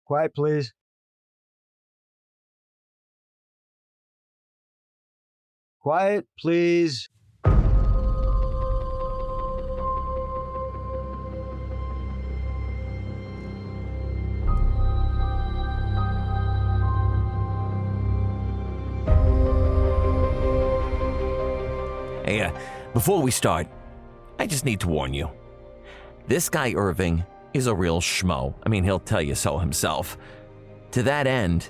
Quiet, please. Quiet, please. Hey, before we start, I just need to warn you. This guy Irving is a real schmo. I mean, he'll tell you so himself. To that end,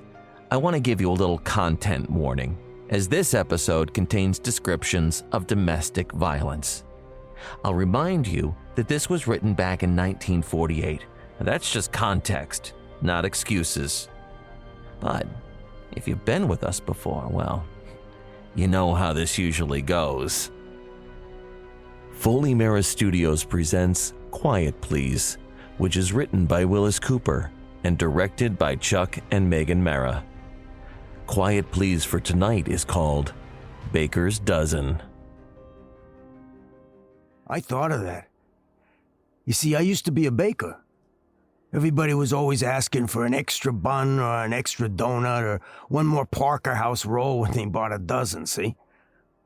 I want to give you a little content warning, as this episode contains descriptions of domestic violence. I'll remind you that this was written back in 1948. That's just context, not excuses. But if you've been with us before, well, you know how this usually goes. Foley Mara Studios presents Quiet Please, which is written by Willis Cooper and directed by Chuck and Megan Mara. Quiet Please for tonight is called Baker's Dozen. I thought of that. You see, I used to be a baker. Everybody was always asking for an extra bun or an extra donut or one more Parker House roll when they bought a dozen, see?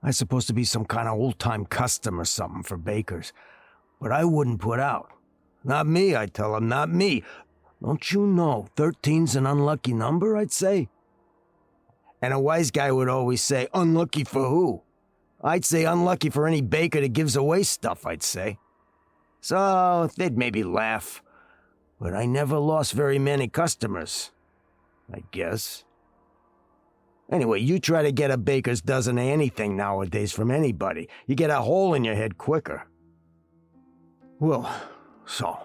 I was supposed to be some kind of old-time custom or something for bakers. But I wouldn't put out. Not me, I tell them, not me. Don't you know, 13's an unlucky number, I'd say? And a wise guy would always say, unlucky for who? I'd say unlucky for any baker that gives away stuff, I'd say. So they'd maybe laugh. But I never lost very many customers, I guess. Anyway, you try to get a baker's dozen of anything nowadays from anybody. You get a hole in your head quicker. Well, so,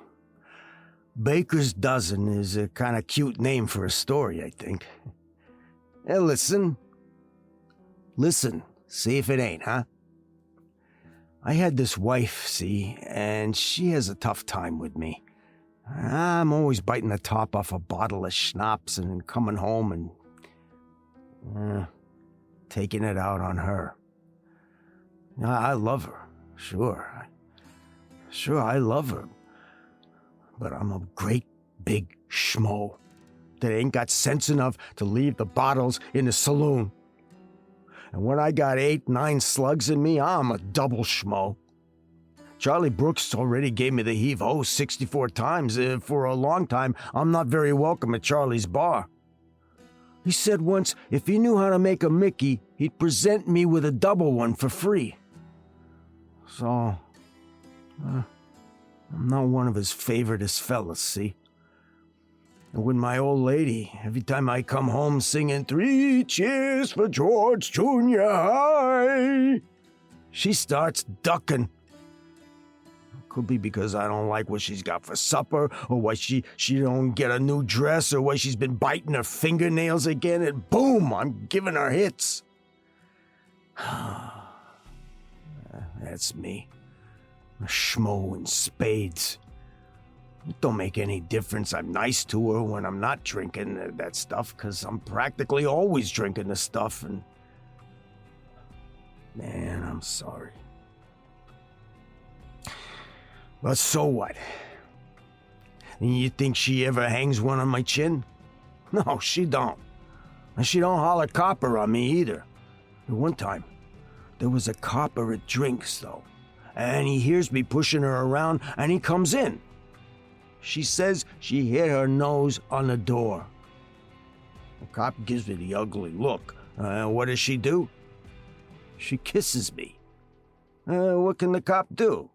Baker's Dozen is a kind of cute name for a story, I think. Hey, listen. Listen, see if it ain't, huh? I had this wife, see, and she has a tough time with me. I'm always biting the top off a bottle of schnapps and then coming home and taking it out on her. I love her, sure. Sure, I love her. But I'm a great big schmo that ain't got sense enough to leave the bottles in the saloon. And when I got 8-9 slugs in me, I'm a double schmo. Charlie Brooks already gave me the heave-ho 64 times. For a long time, I'm not very welcome at Charlie's bar. He said once if he knew how to make a Mickey, he'd present me with a double one for free. So, I'm not one of his favoriteest fellas, see? And with my old lady, every time I come home singing 3 cheers for George Junior High, she starts ducking. Could be because I don't like what she's got for supper, or why she don't get a new dress, or why she's been biting her fingernails again, and boom, I'm giving her hits. That's me. A schmo in spades. It don't make any difference I'm nice to her when I'm not drinking that stuff, because I'm practically always drinking the stuff, and... Man, I'm sorry. But so what? You think she ever hangs one on my chin? No, she don't. And she don't holler copper on me either. One time, there was a copper at drinks, though, and he hears me pushing her around, and he comes in. She says she hit her nose on the door. The cop gives me the ugly look. What does she do? She kisses me. What can the cop do?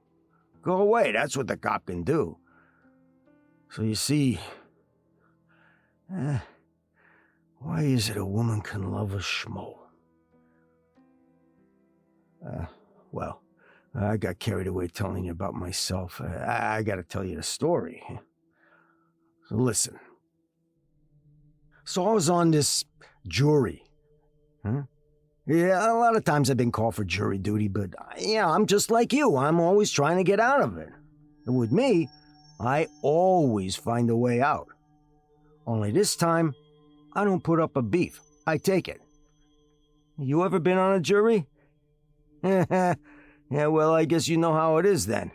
Go away, that's what the cop can do. So you see, why is it a woman can love a schmo? Well, I got carried away telling you about myself. I gotta tell you the story. So listen. So I was on this jury. Yeah, a lot of times I've been called for jury duty, but yeah, I'm just like you. I'm always trying to get out of it. And with me, I always find a way out. Only this time, I don't put up a beef. I take it. You ever been on a jury? Yeah, well, I guess you know how it is then.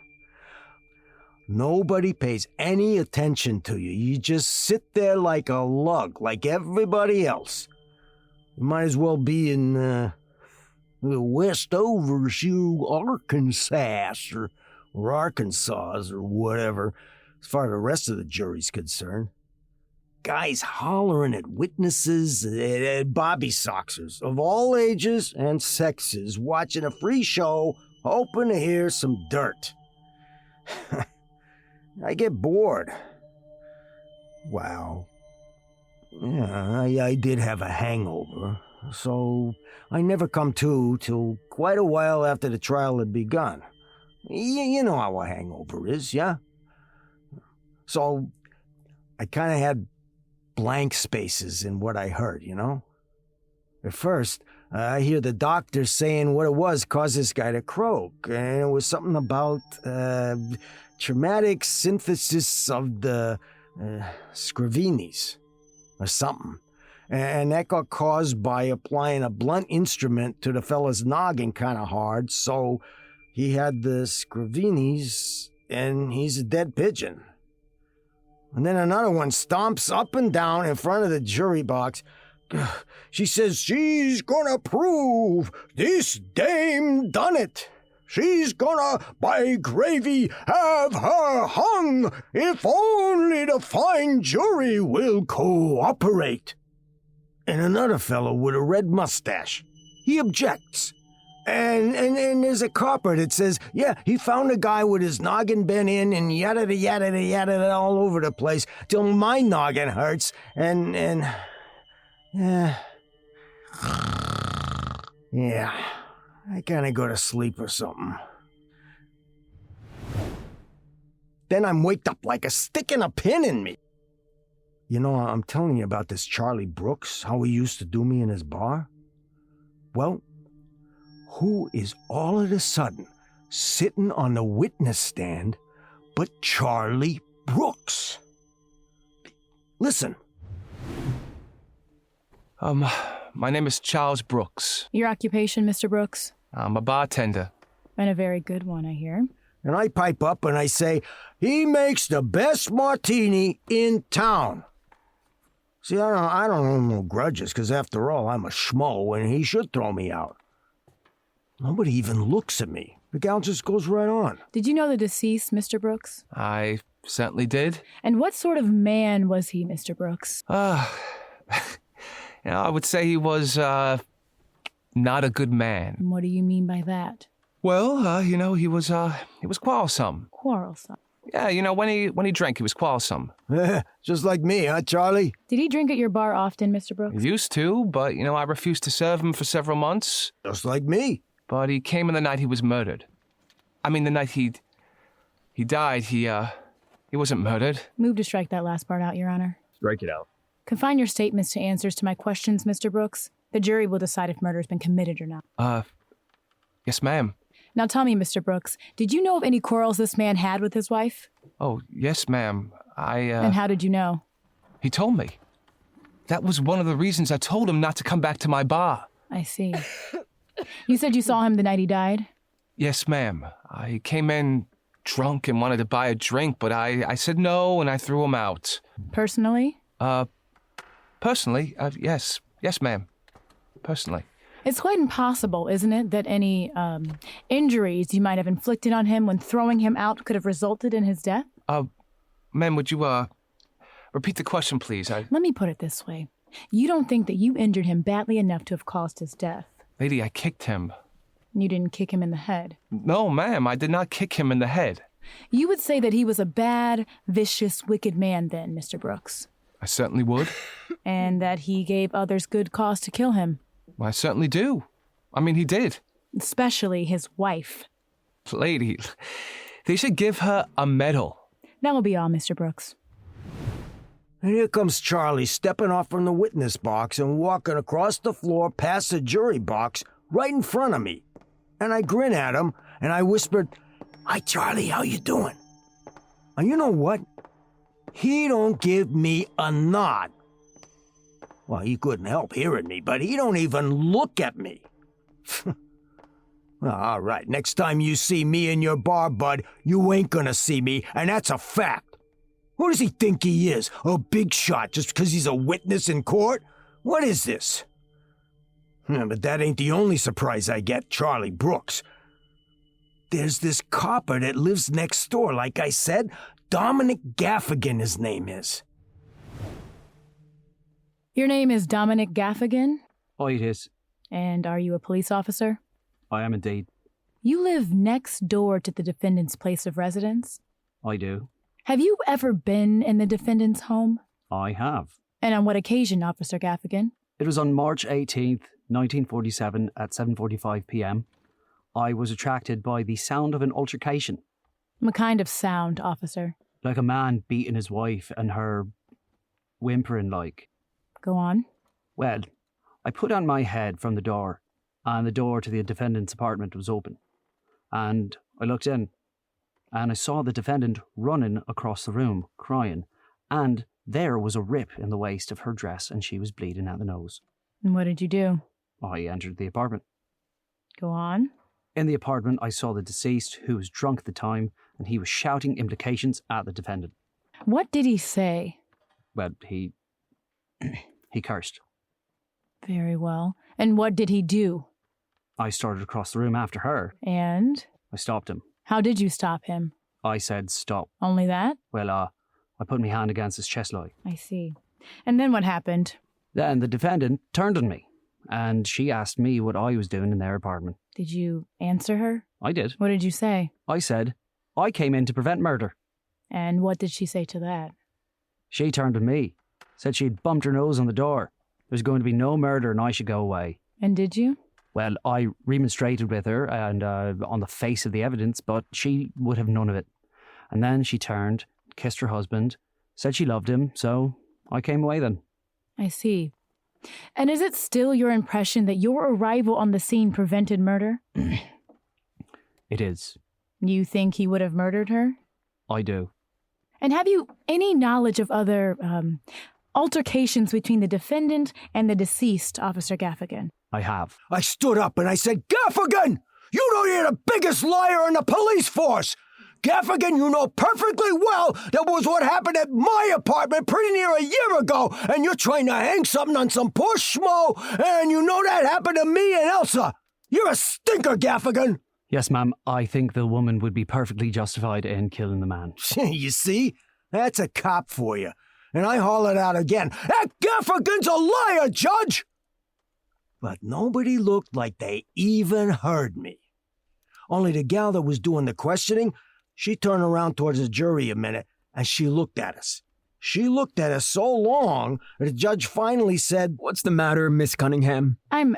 Nobody pays any attention to you. You just sit there like a lug, like everybody else. You might as well be in Westover, Arkansas, or Arkansas, or whatever, as far as the rest of the jury's concerned. Guys hollering at witnesses, at bobby soxers of all ages and sexes, watching a free show, hoping to hear some dirt. I get bored. Wow. Yeah, I did have a hangover, so I never come to till quite a while after the trial had begun. You know how a hangover is, yeah? So I kind of had blank spaces in what I heard, you know? At first, I hear the doctor saying what it was caused this guy to croak, and it was something about traumatic synthesis of the Scrivinis, or something. And that got caused by applying a blunt instrument to the fella's noggin kind of hard, so he had the Scrivinis, and he's a dead pigeon. And then another one stomps up and down in front of the jury box. She says she's gonna prove this dame done it. She's gonna, by gravy, have her hung if only the fine jury will cooperate. And another fellow with a red mustache, he objects. And there's a copper that says, yeah, he found a guy with his noggin bent in and yada yada yada all over the place till my noggin hurts and yeah, I kinda go to sleep or something. Then I'm waked up like a stick and a pin in me. You know, I'm telling you about this Charlie Brooks, how he used to do me in his bar. Well, who is all of a sudden sitting on the witness stand but Charlie Brooks? Listen. My name is Charles Brooks. Your occupation, Mr. Brooks? I'm a bartender. And a very good one, I hear. And I pipe up and I say, he makes the best martini in town. See, I don't hold no grudges, because after all, I'm a schmo and he should throw me out. Nobody even looks at me. The gal just goes right on. Did you know the deceased, Mr. Brooks? I certainly did. And what sort of man was he, Mr. Brooks? I would say he was, not a good man. And what do you mean by that? Well, he was quarrelsome. Quarrelsome. Yeah, when he drank, he was quarrelsome. Just like me, huh, Charlie? Did he drink at your bar often, Mr. Brooks? He used to, but, I refused to serve him for several months. Just like me. But he came on the night he was murdered. I mean, the night he died, he wasn't murdered. Move to strike that last part out, Your Honor. Strike it out. Confine your statements to answers to my questions, Mr. Brooks. The jury will decide if murder has been committed or not. Yes, ma'am. Now tell me, Mr. Brooks, did you know of any quarrels this man had with his wife? Oh, yes, ma'am. And how did you know? He told me. That was one of the reasons I told him not to come back to my bar. I see. You said you saw him the night he died? Yes, ma'am. He came in drunk and wanted to buy a drink, but I said no and I threw him out. Personally? Personally, yes. Yes, ma'am. Personally. It's quite impossible, isn't it, that any injuries you might have inflicted on him when throwing him out could have resulted in his death? Ma'am, would you, repeat the question, please? Let me put it this way. You don't think that you injured him badly enough to have caused his death? Lady, I kicked him. You didn't kick him in the head? No, ma'am, I did not kick him in the head. You would say that he was a bad, vicious, wicked man then, Mr. Brooks? I certainly would. And that he gave others good cause to kill him? I certainly do. I mean, he did. Especially his wife. Lady, they should give her a medal. That will be all, Mr. Brooks. And here comes Charlie stepping off from the witness box and walking across the floor past the jury box right in front of me. And I grin at him and I whispered, "Hi, Charlie, how you doing?" And you know what? He don't give me a nod. Well, he couldn't help hearing me, but he don't even look at me. All right, next time you see me in your bar, bud, you ain't gonna see me, and that's a fact. Who does he think he is? A big shot just because he's a witness in court? What is this? But that ain't the only surprise I get, Charlie Brooks. There's this copper that lives next door, like I said. Dominic Gaffigan, his name is. Your name is Dominic Gaffigan? Oh, it is. And are you a police officer? I am indeed. You live next door to the defendant's place of residence? I do. Have you ever been in the defendant's home? I have. And on what occasion, Officer Gaffigan? It was on March 18th, 1947 at 7:45 p.m. I was attracted by the sound of an altercation. What kind of sound, officer? Like a man beating his wife and her whimpering like. Go on. Well, I put on my head from the door, and the door to the defendant's apartment was open. And I looked in, and I saw the defendant running across the room, crying, and there was a rip in the waist of her dress, and she was bleeding at the nose. And what did you do? I entered the apartment. Go on. In the apartment, I saw the deceased, who was drunk at the time, and he was shouting implications at the defendant. What did he say? Well, he cursed. Very well. And what did he do? I started across the room after her. And? I stopped him. How did you stop him? I said, stop. Only that? Well, I put my hand against his chest line. I see. And then what happened? Then the defendant turned on me, and she asked me what I was doing in their apartment. Did you answer her? I did. What did you say? I said, I came in to prevent murder. And what did she say to that? She turned on me, said she'd bumped her nose on the door. There's going to be no murder and I should go away. And did you? Well, I remonstrated with her and on the face of the evidence, but she would have none of it. And then she turned, kissed her husband, said she loved him, so I came away then. I see. And is it still your impression that your arrival on the scene prevented murder? It is. You think he would have murdered her? I do. And have you any knowledge of other altercations between the defendant and the deceased, Officer Gaffigan? I have. I stood up and I said, Gaffigan! You know you're the biggest liar in the police force! Gaffigan, you know perfectly well that was what happened at my apartment pretty near a year ago, and you're trying to hang something on some poor schmo, and you know that happened to me and Elsa! You're a stinker, Gaffigan! Yes, ma'am, I think the woman would be perfectly justified in killing the man. You see? That's a cop for you. And I hollered out again, that Gaffigan's a liar, Judge! But nobody looked like they even heard me. Only the gal that was doing the questioning, she turned around towards the jury a minute, and she looked at us. She looked at us so long that the judge finally said, What's the matter, Miss Cunningham? I'm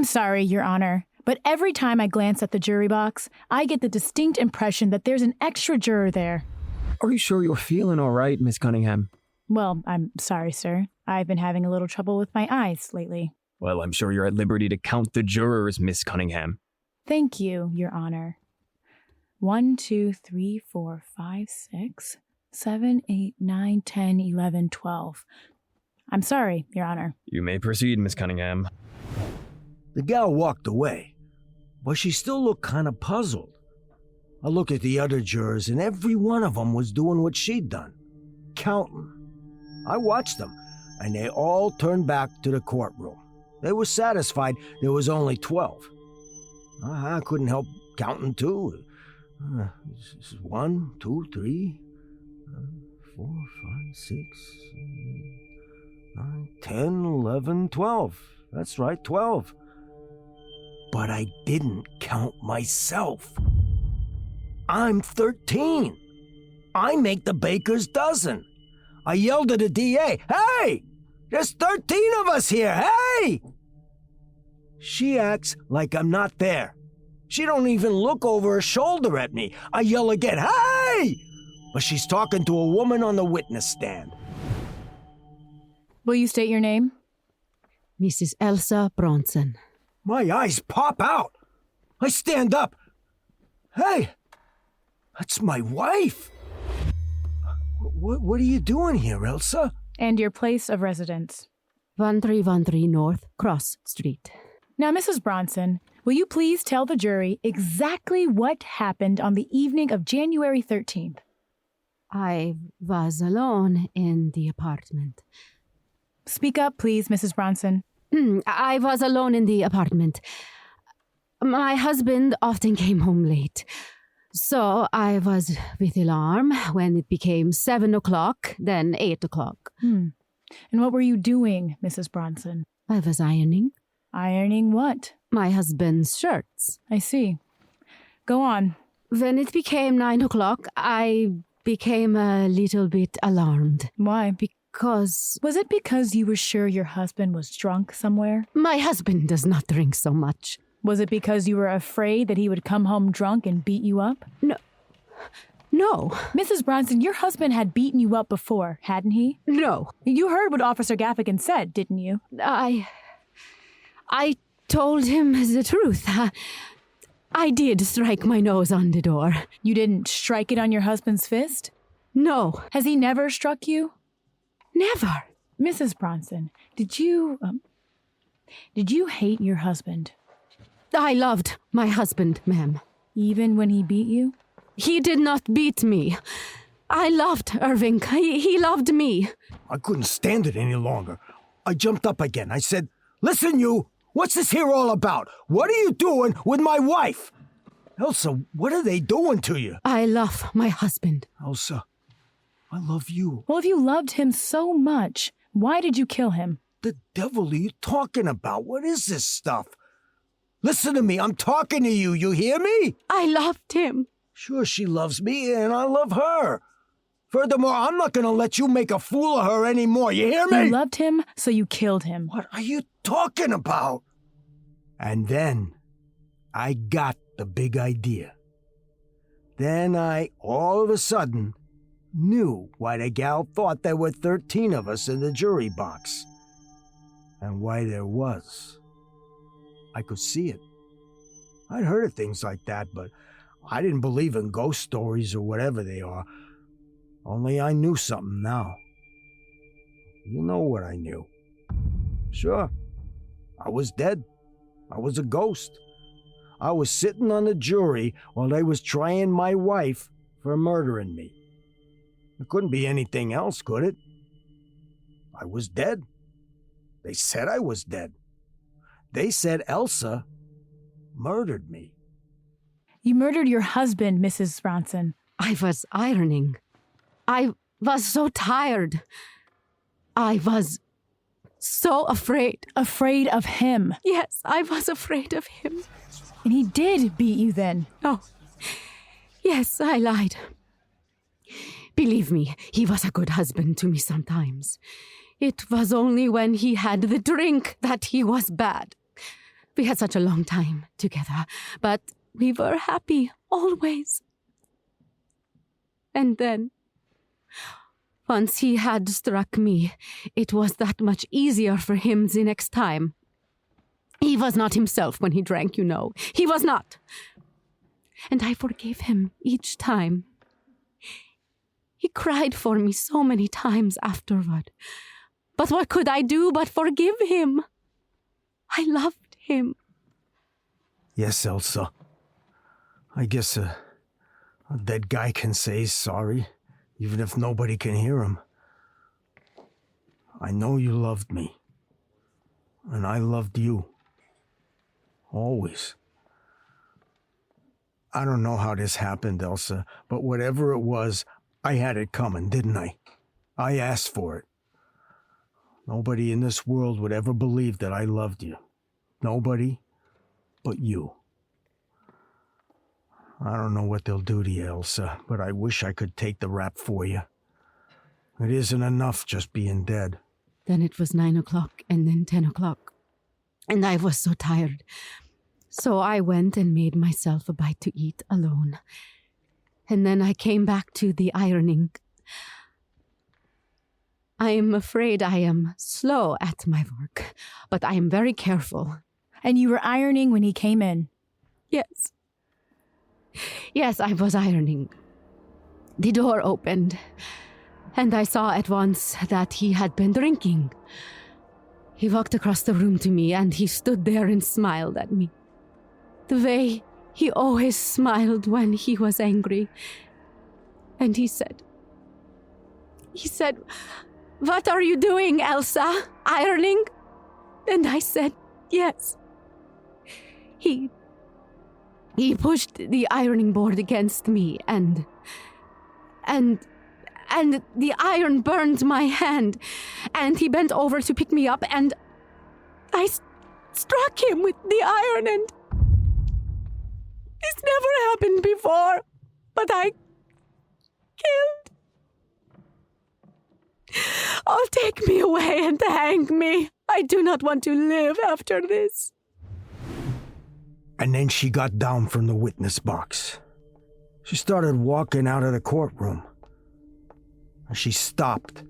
sorry, Your Honor, but every time I glance at the jury box, I get the distinct impression that there's an extra juror there. Are you sure you're feeling all right, Miss Cunningham? Well, I'm sorry, sir. I've been having a little trouble with my eyes lately. Well, I'm sure you're at liberty to count the jurors, Miss Cunningham. Thank you, Your Honor. 1, 2, 3, 4, 5, 6, 7, 8, 9, 10, 11, 12. I'm sorry, Your Honor. You may proceed, Miss Cunningham. The gal walked away, but she still looked kind of puzzled. I looked at the other jurors, and every one of them was doing what she'd done, counting. I watched them, and they all turned back to the courtroom. They were satisfied there was only 12. I couldn't help counting too. 1, 2, 3, 4, 5, 6, 9, 10, 11, 12. That's right, 12. But I didn't count myself. I'm 13. I make the baker's dozen. I yelled at the DA, "Hey! There's 13 of us here, hey!" She acts like I'm not there. She don't even look over her shoulder at me. I yell again, "Hey!" But she's talking to a woman on the witness stand. Will you state your name? Mrs. Elsa Bronson. My eyes pop out. I stand up. Hey! That's my wife! What are you doing here, Elsa? And your place of residence. 1313 North Cross Street. Now, Mrs. Bronson, Will you please tell the jury exactly what happened on the evening of January 13th? I was alone in the apartment. Speak up, please, Mrs. Bronson. I was alone in the apartment. My husband often came home late. So I was with alarm when it became 7 o'clock, then 8 o'clock. And what were you doing, Mrs. Bronson? I was ironing. Ironing what? My husband's shirts. I see. Go on. When it became 9 o'clock, I became a little bit alarmed. Why? Because Was it because you were sure your husband was drunk somewhere? my husband does not drink so much. Was it because you were afraid that he would come home drunk and beat you up? No, Mrs. Bronson, your husband had beaten you up before, hadn't he? no. You heard what Officer Gaffigan said, didn't you? I told him the truth. I did strike my nose on the door. You didn't strike it on your husband's fist? No, Has he never struck you? never. Mrs. Bronson, did you hate your husband, I loved my husband, ma'am. even when he beat you? He did not beat me. I loved Irving. He loved me. I couldn't stand it any longer. I jumped up again. I said, "Listen, you! What's this here all about? What are you doing with my wife?" "Elsa, what are they doing to you?" I love my husband. "Elsa, I love you." Well, if you loved him so much, why did you kill him? "The devil are you talking about? What is this stuff?" "Listen to me. I'm talking to you. You hear me?" I loved him. "Sure, she loves me, and I love her. Furthermore, I'm not going to let you make a fool of her anymore. You hear me?" You loved him, so you killed him. "What are you talking about?" And then I got the big idea. Then I, all of a sudden, knew why the gal thought there were 13 of us in the jury box. And why there was. I could see it. I'd heard of things like that, but I didn't believe in ghost stories or whatever they are. Only I knew something now. You know what I knew. Sure, I was dead. I was a ghost. I was sitting on the jury while they was trying my wife for murdering me. It couldn't be anything else, could it? I was dead. They said I was dead. They said Elsa murdered me. You murdered your husband, Mrs. Bronson. I was ironing. I was so tired. I was so afraid. Afraid of him. Yes, I was afraid of him. And he did beat you then. Oh, yes, I lied. Believe me, he was a good husband to me sometimes. It was only when he had the drink that he was bad. We had such a long time together, but we were happy always. And then, once he had struck me, it was that much easier for him the next time. He was not himself when he drank, you know. He was not. And I forgave him each time. He cried for me so many times afterward. But what could I do but forgive him? I loved him. Yes, Elsa. I guess a dead guy can say he's sorry, even if nobody can hear him. I know you loved me. And I loved you. Always. I don't know how this happened, Elsa, but whatever it was, I had it coming, didn't I? I asked for it. Nobody in this world would ever believe that I loved you. Nobody but you. I don't know what they'll do to you, Elsa, but I wish I could take the rap for you. It isn't enough just being dead. Then it was 9 o'clock and then 10 o'clock. And I was so tired. So I went and made myself a bite to eat alone. And then I came back to the ironing. I am afraid I am slow at my work, but I am very careful. And you were ironing when he came in. Yes. Yes, I was ironing. The door opened, and I saw at once that he had been drinking. He walked across the room to me, and he stood there and smiled at me. the way he always smiled when he was angry. And he said, "What are you doing, Elsa? Ironing?" And I said, "Yes." He pushed the ironing board against me and the iron burned my hand, and he bent over to pick me up, and I struck him with the iron, and this never happened before, but I killed. Oh, take me away and hang me. I do not want to live after this. And then she got down from the witness box. She started walking out of the courtroom. And she stopped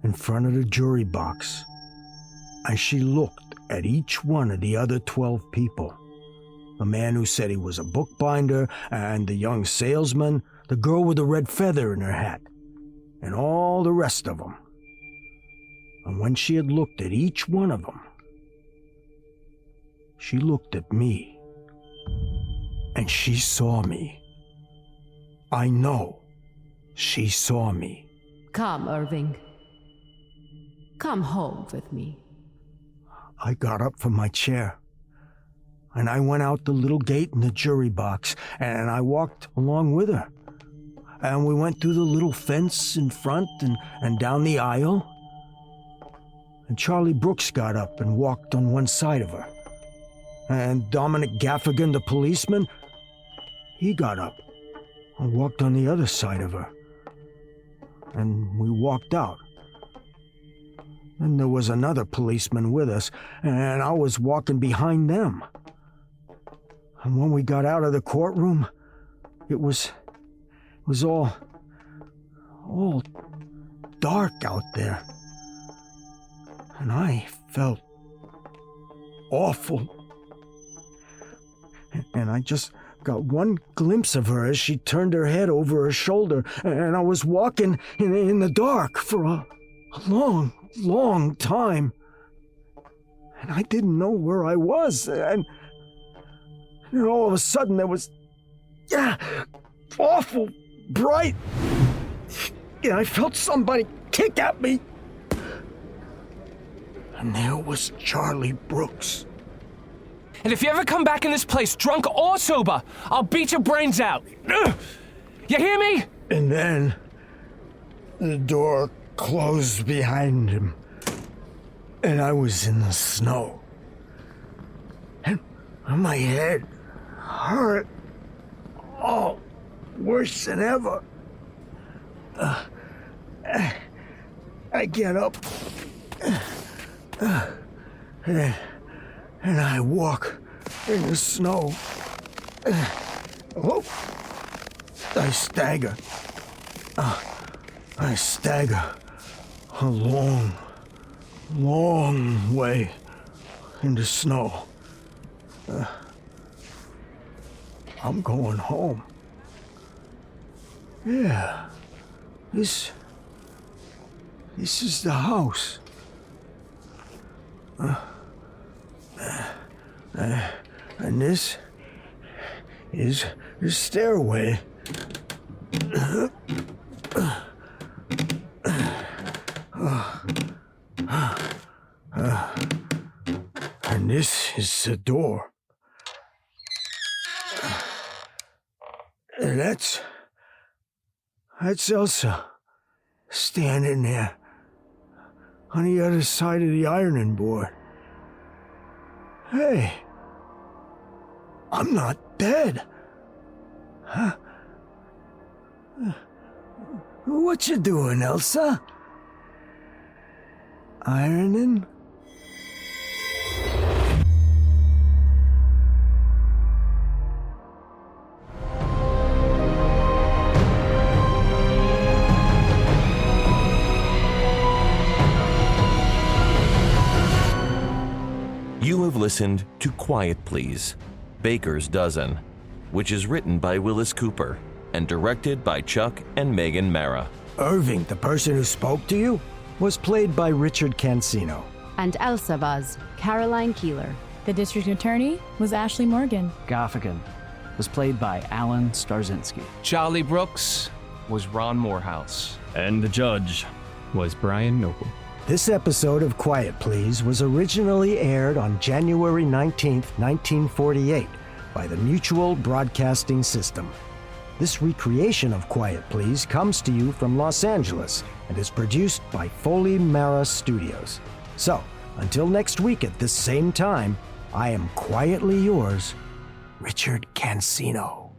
in front of the jury box. And she looked at each one of the other 12 people. The man who said he was a bookbinder, and the young salesman, the girl with the red feather in her hat, and all the rest of them. And when she had looked at each one of them, she looked at me. And she saw me. I know she saw me. Come, Irving. Come home with me. I got up from my chair, and I went out the little gate in the jury box, and I walked along with her. And we went through the little fence in front and down the aisle. And Charlie Brooks got up and walked on one side of her. And Dominic Gaffigan, the policeman, he got up and walked on the other side of her. And we walked out. And there was another policeman with us, and I was walking behind them. And when we got out of the courtroom, it was all dark out there. And I felt awful. And I just got one glimpse of her as she turned her head over her shoulder, and I was walking in the dark for a long time. And I didn't know where I was, and all of a sudden there was, awful bright, and I felt somebody kick at me. And there was Charlie Brooks. And if you ever come back in this place, drunk or sober, I'll beat your brains out. Ugh! You hear me? And then the door closed behind him, and I was in the snow. And my head hurt. Oh, worse than ever. I get up, and I walk in the snow. Oh, I stagger. I stagger a long way in the snow. I'm going home. Yeah, this is the house. And this is the stairway. And this is the door. And that's Elsa standing there on the other side of the ironing board. Hey, I'm not dead. Huh? What you doing, Elsa? Ironing? You have listened to Quiet Please, Baker's Dozen, which is written by Willis Cooper and directed by Chuck and Megan Mara. Irving, the person who spoke to you, was played by Richard Cancino. And Elsa was Caroline Keeler. The district attorney was Ashley Morgan. Gaffigan was played by Alan Starzinski. Charlie Brooks was Ron Morehouse. And the judge was Brian Noble. This episode of Quiet Please was originally aired on January 19th, 1948 by the Mutual Broadcasting System. This recreation of Quiet Please comes to you from Los Angeles and is produced by Foley Mara Studios. So, until next week at this same time, I am quietly yours, Richard Cancino.